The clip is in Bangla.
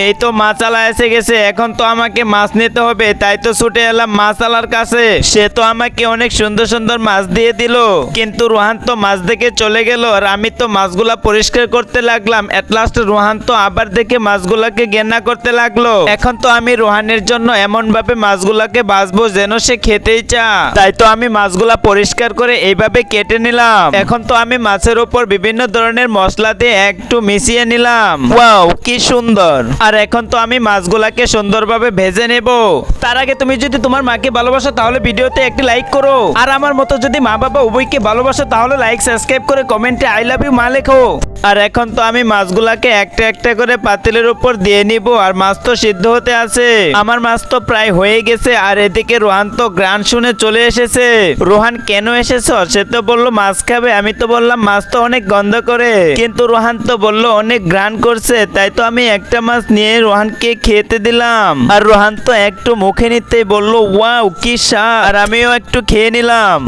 এই তো মাছালা এসে গেছে, এখন তো আমাকে মাছ নিতে হবে, তাই তো ছুটে এলাম মাছালার কাছে। সে তো আমাকে অনেক সুন্দর সুন্দর মাছ দিয়ে দিল, কিন্তু রোহান তো মাছ দেখে চলে গেল আর আমি তো মাছগুলা পরিষ্কার করতে লাগলাম। এট লাস্ট রোহান তো আবার দেখে মাছগুলাকে ঘেন্না করতে লাগলো। এখন তো আমি রোহানের জন্য এমন ভাবে মাছগুলাকে ভাজবো যেন সে খেতেই চায়। তাই তো আমি মাছগুলা পরিষ্কার করে এইভাবে কেটে নিলাম। এখন তো আমি মাছের উপর বিভিন্ন ধরনের মশলা দিয়ে একটু মিশিয়ে নিলাম। ওয়াও, কি সুন্দর। আর এখন তো আমি মাছগুলাকে সুন্দরভাবে ভেজে নেব। তার আগে তুমি যদি তোমার মাকে ভালোবাসো তাহলে ভিডিওতে একটি লাইক করো, আর আমার মতো যদি মা বাবা উভয়কে ভালোবাসো তাহলে লাইক সাবস্ক্রাইব করে কমেন্টে আই লাভ ইউ মা লেখো। আর এখন তো আমি মাছগুলাকে একটা একটা করে পাতিলের উপর দিয়ে নিব। আর মাছ তো সিদ্ধ হতে আছে, আমার মাছ তো প্রায় হয়ে গেছে। আর এদিকে রোহান তো গ্রান শুনে চলে এসেছে। রোহান কেন এসেছ? সে তো বললো মাছ খাবে। আমি তো বললাম মাছ তো অনেক গন্ধ করে, কিন্তু রোহান তো বললো অনেক গ্রান করছে। তাই তো আমি একটা মাছ নিয়ে রোহানকে খেতে দিলাম। আর রোহান তো একটু মুখে নিতেই বললো ওয়াও কি স্বাদ। আর আমিও একটু খেয়ে নিলাম।